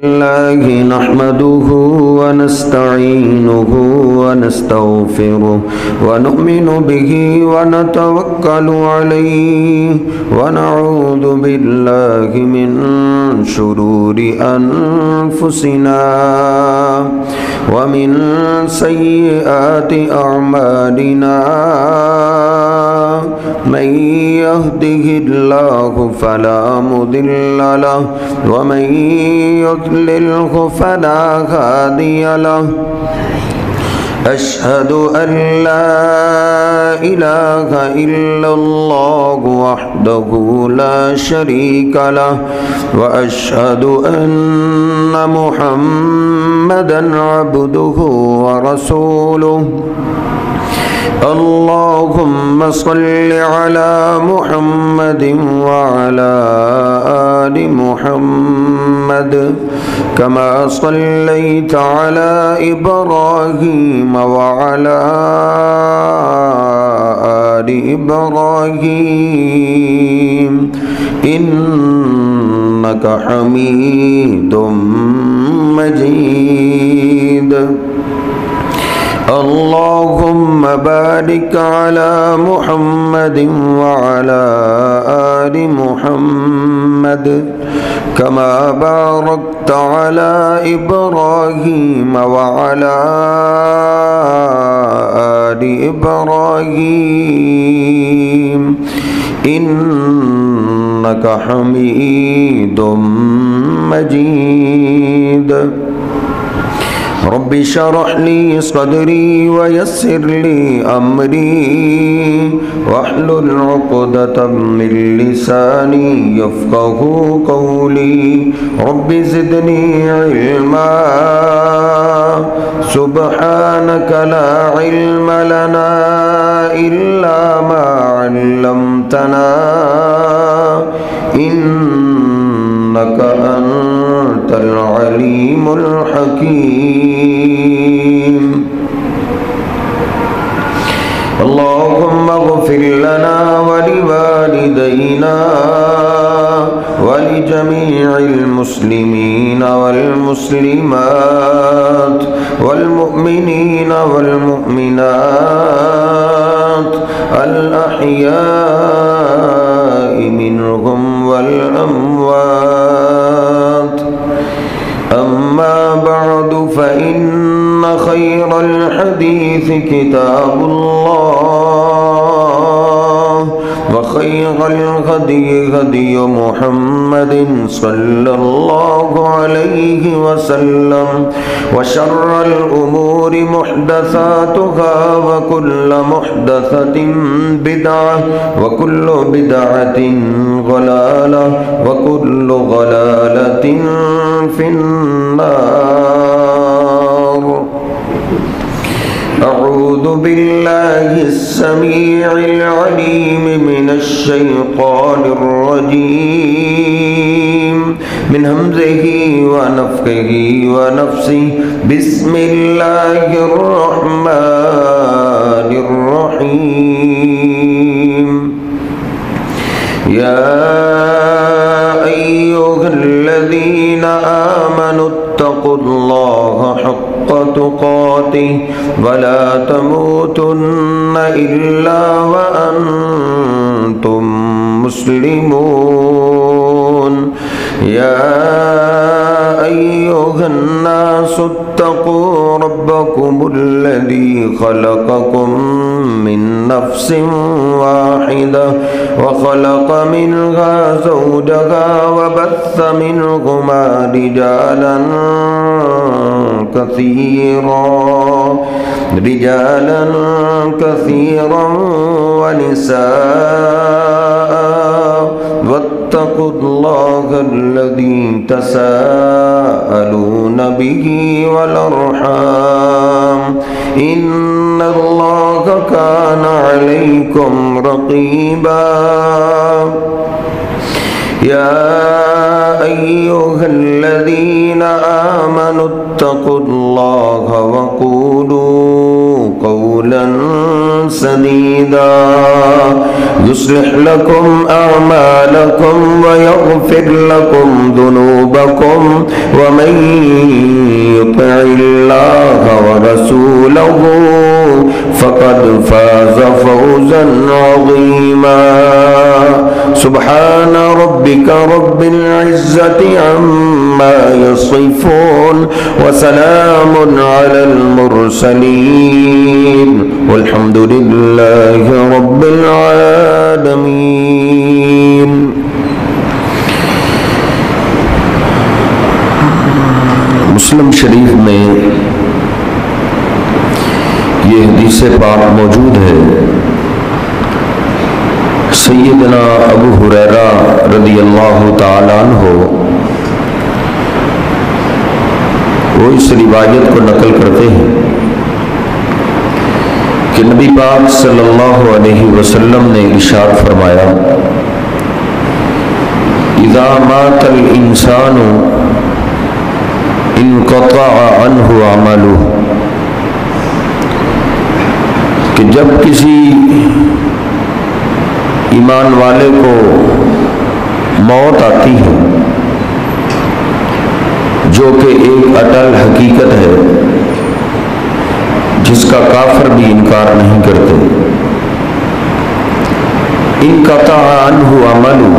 الله نحمده ونستعينه ونستغفره ونؤمن به ونتوكل عليه ونعوذ بالله من شرور أنفسنا ومن سيئات أعمالنا من يهده الله فلا مضل له ومن يضلله فلا هادي له أشهد أن لا إله إلا الله وحده لا شريك له وأشهد أن محمدا عبده ورسوله اللهم صل على محمد وعلى آل محمد كما صليت على إبراهيم وعلى آل إبراهيم إنك حميد مجيد اللهم بارك على محمد وعلى آل محمد كما باركت على إبراهيم وعلى آل إبراهيم إنك حميد مجيد رب اشرح لي صدري ويسر لي أمري واحلل عقدة من لساني يفقه قولي رب زدني علما سبحانك لا علم لنا إلا ما علمتنا إنك أنت العليم الحكيم اللهم اغفر لنا ولوالدينا ولجميع المسلمين والمسلمات والمؤمنين والمؤمنات الأحياء منهم والأموات أما بعد فإن خير الحديث كتاب الله وخير الهدي هدي محمد صلى الله عليه وسلم وشر الأمور محدثاتها وكل محدثة بدعة وكل بدعة ضلالة وكل ضلالة في النار أعوذ بالله السميع العليم من الشيطان الرجيم من همزه ونفخه ونفسه بسم الله الرحمن الرحيم يا أيها الذين آمنوا اتقوا الله حق تقاته ولا تموتن إلا وأنتم مسلمون يا أيها الناس اتقوا ربكم الذي خلقكم من نفس واحدة وخلق منها زوجها وبث منهما رجالا كثيرا ونساء واتقوا الله الذي تساءلون به والأرحام إن الله كان عليكم رقيبا يا أيها الذين آمنوا اتقوا الله وقولوا قولا سديدا يصلح لكم أعمالكم ويغفر لكم ذنوبكم ومن يطع الله ورسوله فقد فاز فوزا عظيما سبحان ربك رب العزة عما يصفون وسلام على المرسلين والحمد لله رب العالمين. مسلم شریف میں یہ حدیث پاک موجود ہے. سیدنا ابو ہریرہ رضی اللہ تعالیٰ عنہ وہ اس روایت کو نقل کرتے ہیں کہ نبی پاک صلی اللہ علیہ وسلم نے ارشاد فرمایا اذا مات الانسان انقطع عنہ عملہ، کہ جب کسی ایمان والے کو موت آتی ہے جو کہ ایک اٹل حقیقت ہے جس کا کافر بھی انکار نہیں کرتے، انقطع عنہ عملہ،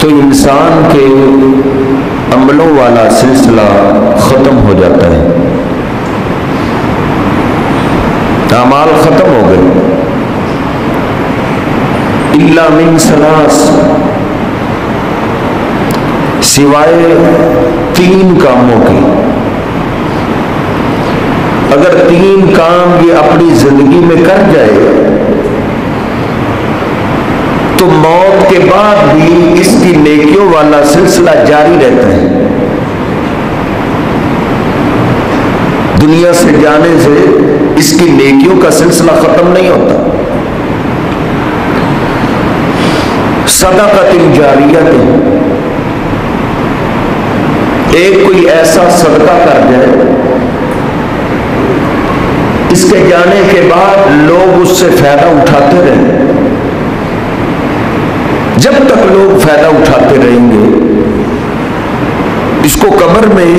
تو انسان کے عملوں والا سلسلہ ختم ہو جاتا ہے، اعمال ختم ہو گئے. الا من ثلاث، سوائے 3 کاموں کے. اگر 3 کام یہ اپنی زندگی میں کر جائے تو موت کے بعد بھی اس کی نیکیوں والا سلسلہ جاری رہتا ہے. دنیا سے جانے سے اس کی نیکیوں کا سلسلہ ختم نہیں ہوتا. صدقۃ جاریہ، ایک کوئی ایسا صدقہ کر جائے اس کے جانے کے بعد لوگ اس سے فائدہ اٹھاتے رہیں. جب تک لوگ فائدہ اٹھاتے رہیں گے اس کو قبر میں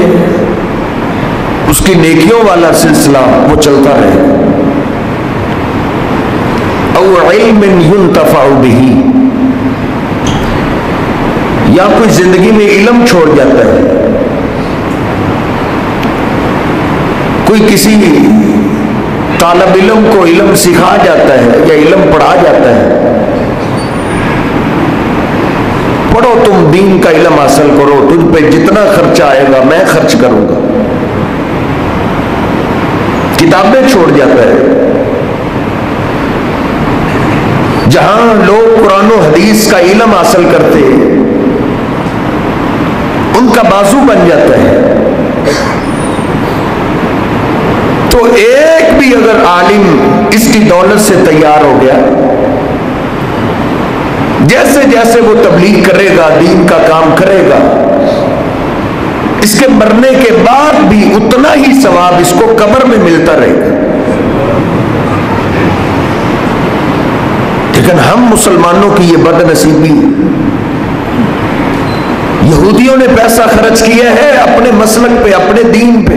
اس کی نیکیوں والا سلسلہ وہ چلتا رہے. او علم ينتفع به، یا کوئی زندگی میں علم چھوڑ جاتا ہے، کوئی کسی طالب علم کو علم سکھا جاتا ہے یا علم پڑھا جاتا ہے، پڑھو تم دین کا علم حاصل کرو، تجھ پہ جتنا خرچہ آئے گا میں خرچ کروں گا. کتابیں چھوڑ جاتا ہے. جہاں لوگ قرآن و حدیث کا علم حاصل کرتے ان کا بازو بن جاتا ہے. تو ایک بھی اگر عالم اس کی دولت سے تیار ہو گیا، جیسے جیسے وہ تبلیغ کرے گا، دین کا کام کرے گا، اس کے مرنے کے بعد بھی اتنا ہی ثواب اس کو قبر میں ملتا رہے گا. لیکن ہم مسلمانوں کی یہ بد نصیبی، یہودیوں نے پیسہ خرچ کیا ہے اپنے مسلک پہ، اپنے دین پہ،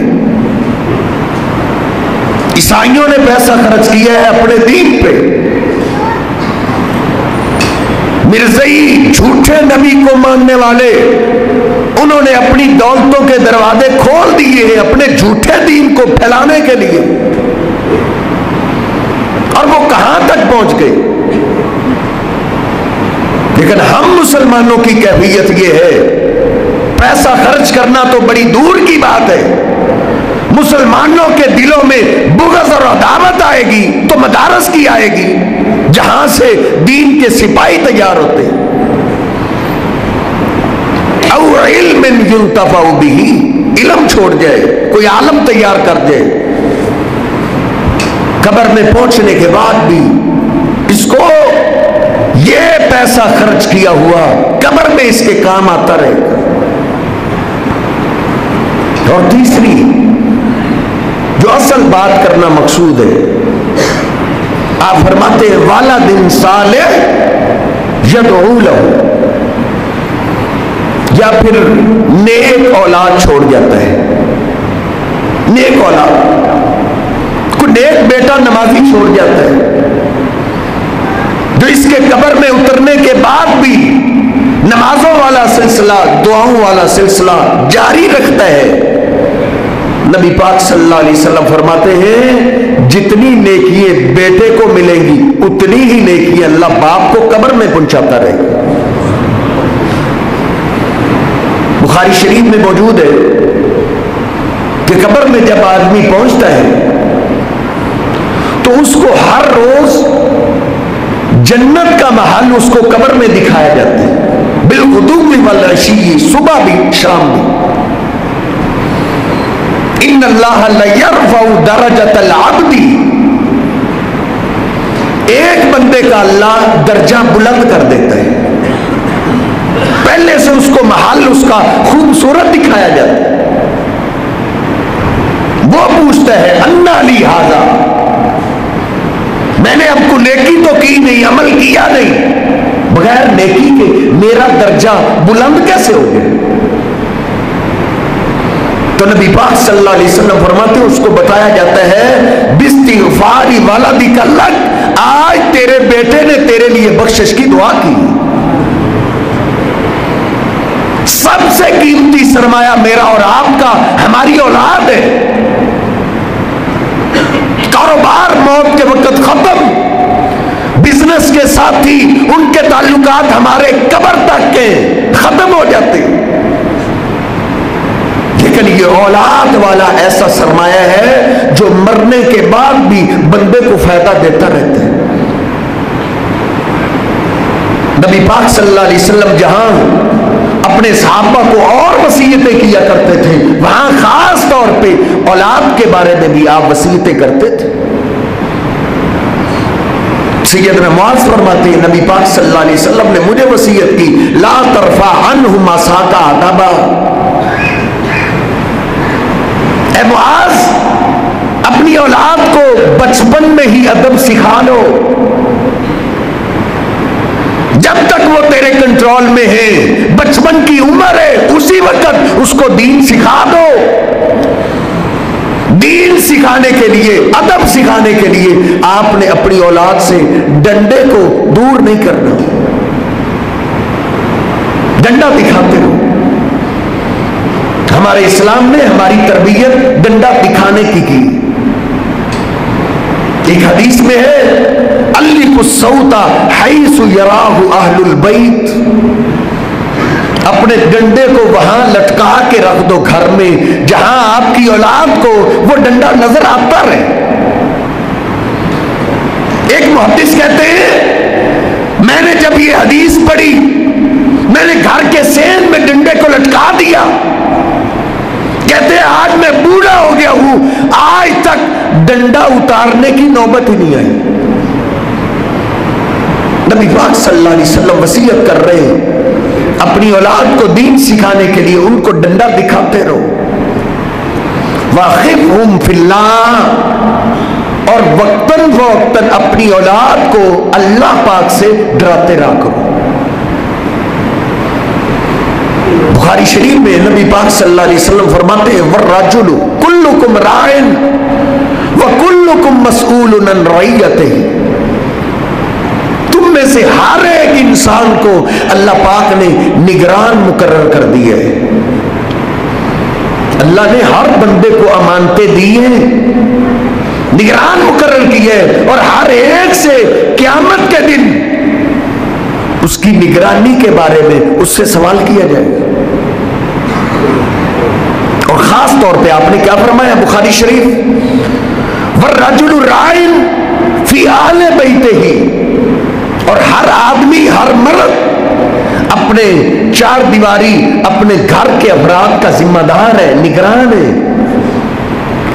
عیسائیوں نے پیسہ خرچ کیا ہے اپنے دین پہ، مرزائی جھوٹے نبی کو ماننے والے انہوں نے اپنی دولتوں کے دروازے کھول دیے ہیں اپنے جھوٹے دین کو پھیلانے کے لیے. اور وہ کہاں تک پہنچ گئے. لیکن ہم مسلمانوں کی کیفیت یہ ہے، پیسہ خرچ کرنا تو بڑی دور کی بات ہے، مسلمانوں کے دلوں میں بغض اور عداوت آئے گی تو مدارس کی آئے گی جہاں سے دین کے سپاہی تیار ہوتے ہیں. او علم ينتفع به، علم چھوڑ جائے، کوئی عالم تیار کر جائے، قبر میں پہنچنے کے بعد بھی اس کو یہ پیسہ خرچ کیا ہوا قبر میں اس کے کام آتا رہے گا. اور تیسری جو اصل بات کرنا مقصود ہے، آپ فرماتے ہیں والد صالح یدعو لہ، یا پھر نیک اولاد چھوڑ جاتا ہے. نیک اولاد، کوئی نیک بیٹا نمازی چھوڑ جاتا ہے جو اس کے قبر میں اترنے کے بعد بھی نمازوں والا سلسلہ، دعاؤں والا سلسلہ جاری رکھتا ہے. نبی پاک صلی اللہ علیہ وسلم فرماتے ہیں جتنی نیکیاں بیٹے کو ملیں گی اتنی ہی نیکیاں اللہ باپ کو قبر میں پہنچاتا رہے گا. بخاری شریف میں موجود ہے کہ قبر میں جب آدمی پہنچتا ہے تو اس کو ہر روز جنت کا محل اس کو قبر میں دکھایا جاتا ہے، بالغدو والعشی، صبح بھی شام بھی. ان اللہ لیرفع درجۃ العبد، ایک بندے کا اللہ درجہ بلند کر دیتا ہے. پہلے سے اس کو محل اس کا خوبصورت دکھایا جاتا ہے. وہ پوچھتا ہے انا لی ھذا، میں نے اب کو نیکی تو کی نہیں، عمل کیا نہیں، بغیر نیکی کے میرا درجہ بلند کیسے ہو گیا؟ تو نبی پاک صلی اللہ علیہ وسلم فرماتے ہیں اس کو بتایا جاتا ہے باستغفار والدک لک، آج تیرے بیٹے نے تیرے لیے بخشش کی دعا کی. سب سے قیمتی سرمایہ میرا اور آپ کا ہماری اولاد ہے. کاروبار موت کے وقت ختم، بزنس کے ساتھی ان کے تعلقات ہمارے قبر تک کے ختم ہو جاتے ہیں، لیکن یہ اولاد والا ایسا سرمایہ ہے جو مرنے کے بعد بھی بندے کو فائدہ دیتا رہتا ہے. نبی پاک صلی اللہ علیہ وسلم جہاں اپنے صحابہ کو اور وصیتیں کیا کرتے تھے، وہاں خاص طور پہ اولاد کے بارے میں بھی آپ وصیتیں کرتے تھے. سیدنا معاذ فرماتے ہیں نبی پاک صلی اللہ علیہ وسلم نے مجھے وصیت کی لا ترفع عنہ مساک عتبہ، اے معاذ اپنی اولاد کو بچپن میں ہی ادب سکھا لو، جب تک وہ تیرے کنٹرول میں ہے، بچپن کی عمر ہے، اسی وقت اس کو دین سکھا دو. دین سکھانے کے لیے، ادب سکھانے کے لیے آپ نے اپنی اولاد سے ڈنڈے کو دور نہیں کرنا، ڈنڈا دکھاتے رہو. ہمارے اسلام نے ہماری تربیت ڈنڈا دکھانے کی. ایک حدیث میں ہے الف الصوت حیث یراہ اہل البیت، اپنے ڈنڈے کو وہاں لٹکا کے رکھ دو گھر میں جہاں آپ کی اولاد کو وہ ڈنڈا نظر آتا رہے. ایک محدث کہتے ہیں میں نے جب یہ حدیث پڑھی میں نے گھر کے سین میں ڈنڈے کو لٹکا دیا. کہتے ہیں آج میں بوڑھا ہو گیا ہوں، آج تک ڈنڈا اتارنے کی نوبت ہی نہیں آئی. نبی پاک صلی اللہ علیہ وسلم وصیت کر رہے ہیں اپنی اولاد کو دین سکھانے کے لیے ان کو ڈنڈا دکھاتے رہو. وَخِفْهُمْ فِي اللَّهِ، اور وقتاً فوقتاً اپنی اولاد کو اللہ پاک سے ڈراتے رہا کرو. بخاری شریف میں نبی پاک صلی اللہ علیہ وسلم فرماتے ہیں وَالرَّجُلُ كُلُّكُمْ رَاعٍ وَكُلُّكُمْ مَسْئُولٌ عَنْ رَعِيَّتِهِ، تم میں سے ہر ایک انسان کو اللہ پاک نے نگران مقرر کر دیا ہے. اللہ نے ہر بندے کو امانتیں دی ہیں، نگران مقرر کی ہے، اور ہر ایک سے قیامت کے دن اس کی نگرانی کے بارے میں اس سے سوال کیا جائے گا. اور خاص طور پہ آپ نے کیا فرمایا بخاری شریف والرجل راع فی اہل بیتہ، اور ہر آدمی ہر مرد اپنے چار دیواری اپنے گھر کے افراد کا ذمہ دار ہے، نگران ہے.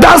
10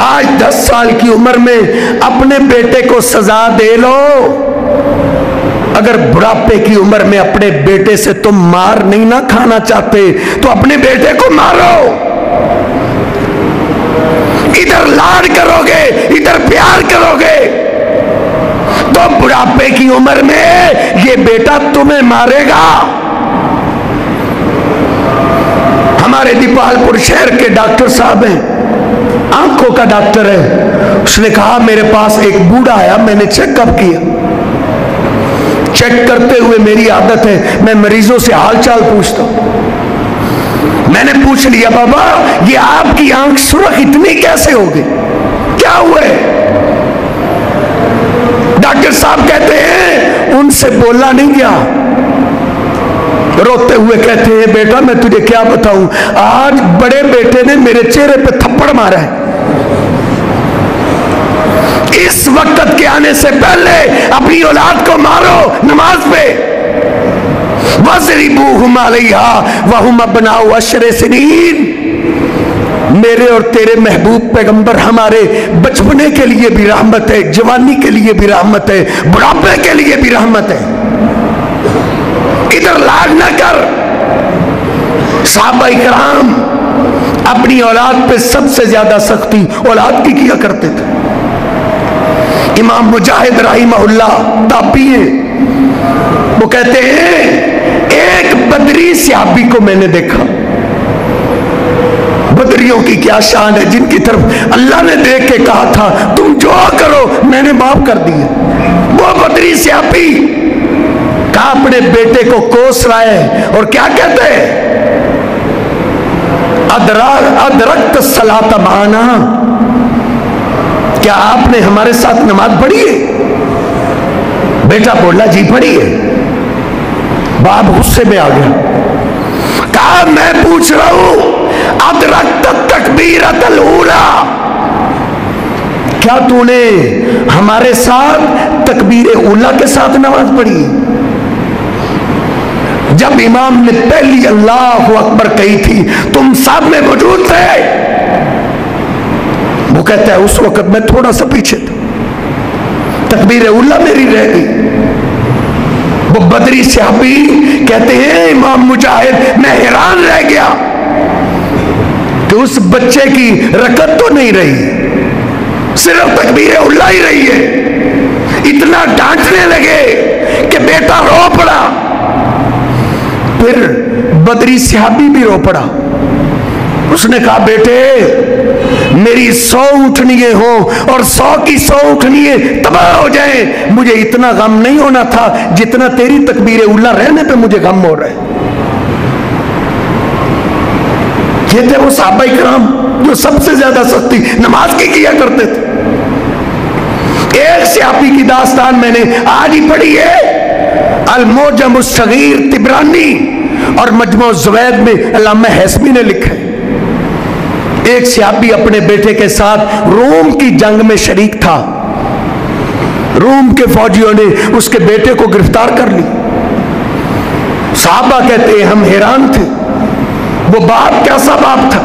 آج 10 سال کی عمر میں اپنے بیٹے کو سزا دے لو. اگر بڑھاپے کی عمر میں اپنے بیٹے سے تم مار نہیں نہ کھانا چاہتے تو اپنے بیٹے کو مارو. ادھر لاڈ کرو گے, ادھر پیار کرو گے, تو بڑھاپے کی عمر میں یہ بیٹا تمہیں مارے گا. ہمارے دیپال پور شہر کے ڈاکٹر صاحب ہیں, آنکھوں کا ڈاکٹر ہے. اس نے کہا میرے پاس ایک بوڑھا آیا, میں نے چیک اپ کیا. چیک کرتے ہوئے میری عادت ہے میں مریضوں سے حال چال پوچھتا ہوں. میں نے پوچھ لیا بابا یہ آپ کی آنکھ سرخ اتنی کیسے ہو گئی, کیا ہوا ہے؟ ڈاکٹر صاحب کہتے ہیں ان سے بولا نہیں گیا. روتے ہوئے کہتے ہیں بیٹا میں تجھے کیا بتاؤں, آج بڑے بیٹے نے میرے چہرے پہ تھپڑ مارا ہے. اس وقت کے آنے سے پہلے اپنی اولاد کو مارو نماز پہ. وَضْرِبُوهُمْ عَلَيْهَا وَهُمْ أَبْنَاءُ 10 سنین. میرے اور تیرے محبوب پیغمبر ہمارے بچپنے کے لیے بھی رحمت ہے, جوانی کے لیے بھی رحمت ہے, بڑھاپے کے لیے بھی رحمت ہے. ادھر لاڈ نہ کر. صحابہ کرام اپنی اولاد پہ سب سے زیادہ سختی اولاد کی کیا کرتے تھے. امام مجاہد رحمہ اللہ تابعی ہیں, وہ کہتے ہیں ایک بدری صحابی کو میں نے دیکھا. بدریوں کی کیا شان ہے جن کی طرف اللہ نے دیکھ کے کہا تھا تم جو کرو میں نے معاف کر دیا. وہ بدری صحابی کہا اپنے بیٹے کو کوس رہے اور کیا کہتے ہیں ادرکت الصلاۃ معنا, کیا آپ نے ہمارے ساتھ نماز پڑھی ہے؟ بیٹا بولا جی پڑھی ہے. باپ غصے میں آ گیا, کہا میں پوچھ رہا ہوں ادرکت التکبیرۃ الاولی, کیا تو نے ہمارے ساتھ تکبیر اولا کے ساتھ نماز پڑھی؟ جب امام نے پہلی اللہ اکبر کہی تھی تم سب میں موجود تھے. وہ کہتا ہے اس وقت میں تھوڑا سا پیچھے تھا, تکبیر اولا میری رہ گئی. وہ بدری صحابی کہتے ہیں امام مجاہد میں حیران رہ گیا کہ اس بچے کی رکعت تو نہیں رہی, صرف تکبیر اولا ہی رہی ہے. اتنا ڈانٹنے لگے کہ بیٹا رو پڑا. پھر بدری صحابی بھی رو پڑا. اس نے کہا بیٹے میری 100 اٹھنیے ہوں اور 100 کی 100 اٹھنیے تباہ ہو جائیں, مجھے اتنا غم نہیں ہونا تھا جتنا تیری تکبیر اولا رہنے پہ مجھے غم ہو رہا ہے. یہ تھے وہ صحابہ کرام جو سب سے زیادہ سختی نماز کی کیا کرتے تھے. ایک صحابی کی داستان میں نے آج ہی پڑھی ہے, المعجم الصغیر طبرانی اور مجموع الزوید میں علامہ حیثمی نے لکھا ہے. ایک صحابی اپنے بیٹے کے ساتھ روم کی جنگ میں شریک تھا. روم کے فوجیوں نے اس کے بیٹے کو گرفتار کر لی. صحابہ کہتے ہیں ہم حیران تھے, وہ باپ کیسا باپ تھا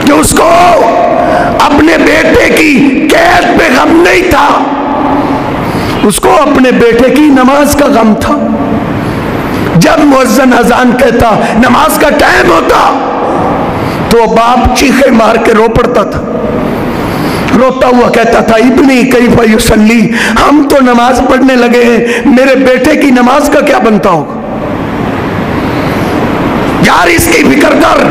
کہ اس کو اپنے بیٹے کی قید پہ غم نہیں تھا, اس کو اپنے بیٹے کی نماز کا غم تھا. جب مؤذن اذان کہتا نماز کا ٹائم ہوتا تو باپ چیخے مار کے رو پڑتا تھا. روتا ہوا کہتا تھا ابنی کیف یصلی, ہم تو نماز پڑھنے لگے ہیں, میرے بیٹے کی نماز کا کیا بنتا ہوگا. یار اس کی فکر کر.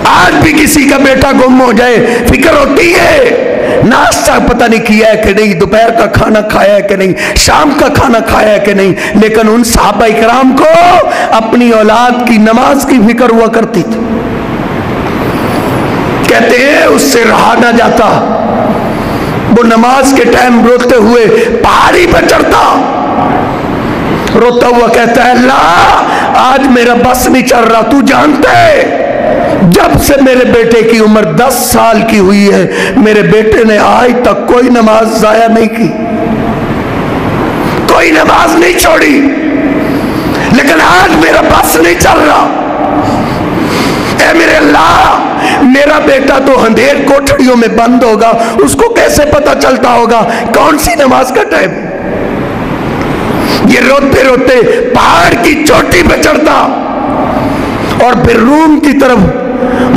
آج بھی کسی کا بیٹا گم ہو جائے فکر ہوتی ہے, ناشتہ پتہ نہیں کیا ہے کہ نہیں, دوپہر کا کھانا کھایا ہے کہ نہیں, شام کا کھانا کھایا ہے کہ نہیں. لیکن ان صحابہ کرام کو اپنی اولاد کی نماز کی فکر ہوا کرتی تھی. کہتے ہیں اس سے رہا نہ جاتا, وہ نماز کے ٹائم روتے ہوئے پہاڑی پہ چڑھتا, روتا ہوا کہتا ہے اللہ آج میرا بس نہیں چل رہا, تو جانتا ہے جب سے میرے بیٹے کی عمر 10 سال کی ہوئی ہے میرے بیٹے نے آج تک کوئی نماز ضائع نہیں کی, کوئی نماز نہیں چھوڑی, لیکن آج میرا بس نہیں چل رہا. اے میرے اللہ میرا بیٹا تو اندھیر کوٹھڑیوں میں بند ہوگا، اس کو کیسے پتہ چلتا ہوگا کون سی نماز کا ٹائم؟ یہ روتے روتے پہاڑ کی چوٹی پہ چڑھتا اور پھر روم کی طرف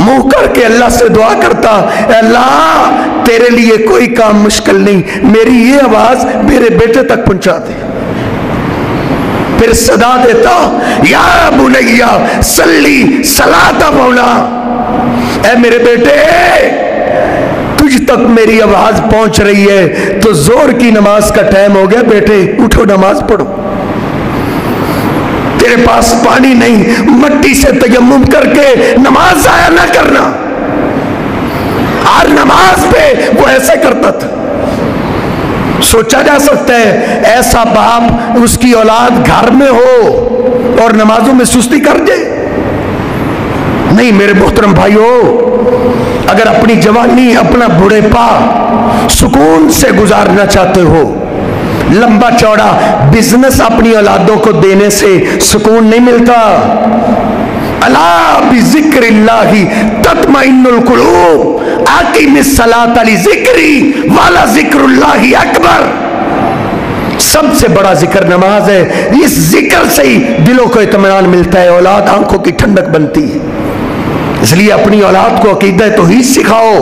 منہ کر کے اللہ سے دعا کرتا، اے اللہ تیرے لیے کوئی کام مشکل نہیں، میری یہ آواز میرے بیٹے تک پہنچا دے۔ پھر صدا دیتا، یا بنیا صلی صلاۃ مولا، اے میرے بیٹے تجھ تک میری آواز پہنچ رہی ہے تو زور کی نماز کا ٹائم ہو گیا، بیٹے اٹھو نماز پڑھو، تیرے پاس پانی نہیں، مٹی سے تیمم کر کے نماز ضائع نہ کرنا۔ ہر نماز پہ وہ ایسے کرتا تھا۔ سوچا جا سکتا ہے ایسا باپ اس کی اولاد گھر میں ہو اور نمازوں میں سستی کر دے؟ نہیں میرے محترم بھائیو، اگر اپنی جوانی اپنا بڑھاپا سکون سے گزارنا چاہتے ہو، لمبا چوڑا بزنس اپنی اولادوں کو دینے سے سکون نہیں ملتا۔ الا بذکر اللہ تطمئن القلوب، اقیم الصلاۃ لذکری والا ذکر اللہ اکبر۔ سب سے بڑا ذکر نماز ہے، اس ذکر سے ہی دلوں کو اطمینان ملتا ہے، اولاد آنکھوں کی ٹھنڈک بنتی ہے۔ اس لیے اپنی اولاد کو عقیدہ توحید سکھاؤ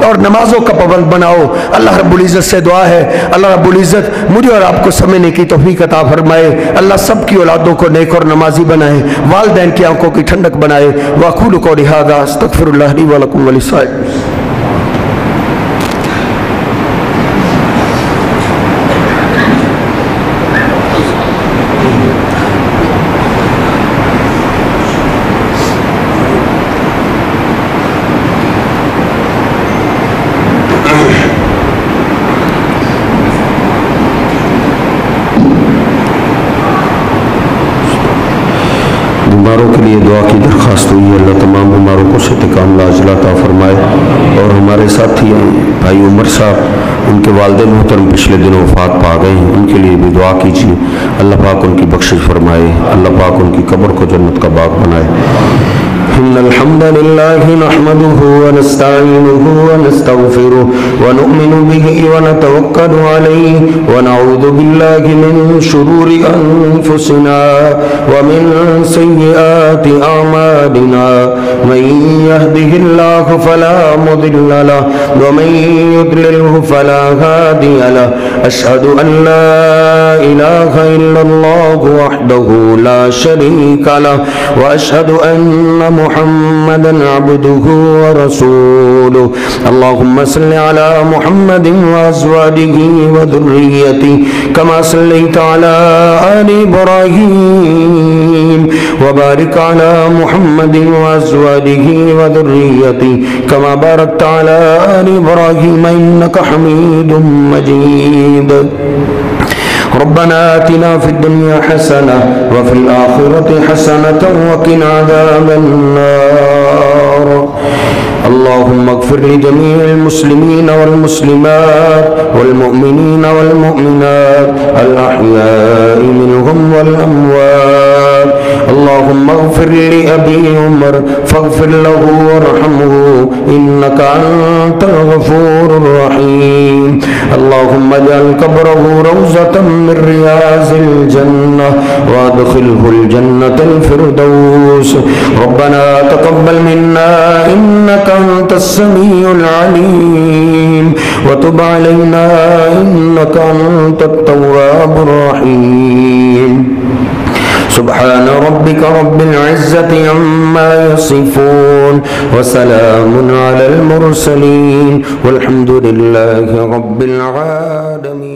اور نمازوں کا پابند بناؤ۔ اللہ رب العزت سے دعا ہے اللہ رب العزت مجھے اور آپ کو سمجھنے کی توفیق عطا فرمائے، اللہ سب کی اولادوں کو نیک اور نمازی بنائے، والدین کی آنکھوں کی ٹھنڈک بنائے۔ واقول قولی ھذا استغفر اللہ لی ولکم ولسائر۔ بیماروں کے لیے دعا کی درخواست ہوئی ہے، اللہ تمام بیماروں کو صحت کاملہ عاجلہ عطا فرمائے۔ اور ہمارے ساتھی بھائی عمر صاحب، ان کے والدین محترم پچھلے دنوں وفات پا گئے ہیں، ان کے لیے بھی دعا کیجیے، اللہ پاک ان کی بخشش فرمائے، اللہ پاک ان کی قبر کو جنت کا باغ بنائے۔ إن الحمد لله نحمده ونستعينه ونستغفره ونؤمن به ونتوكل عليه ونعوذ بالله من شرور أنفسنا ومن سيئات أعمالنا، من يهده الله فلا مضل له ومن يضلله فلا هادي له، أشهد أن لا إله إلا الله وحده لا شريك له، وأشهد أن محمدا عبده ورسوله۔ اللهم صل على محمد وأزواجه وذريته كما صليت على آل إبراهيم، وبارك على محمد وأزواجه وذريته كما باركت على آل إبراهيم إنك حميد مجيد۔ ربنا آتنا في الدنيا حسنة وفي الآخرة حسنة وقنا عذاب النار۔ اللهم اغفر لجميع المسلمين والمسلمات والمؤمنين والمؤمنات الأحياء منهم والأموات۔ اللهم اغفر لأبي عمر فاغفر له وارحمه إنك أنت الغفور الرحيم۔ اللهم اجعل قبره روضة من رياض الجنة وادخله الجنة الفردوس۔ ربنا تقبل منا إنك أنت السميع العليم وتب علينا إنك أنت التواب الرحيم۔ سبحان ربك رب العزة عما يصفون وسلام على المرسلين والحمد لله رب العالمين۔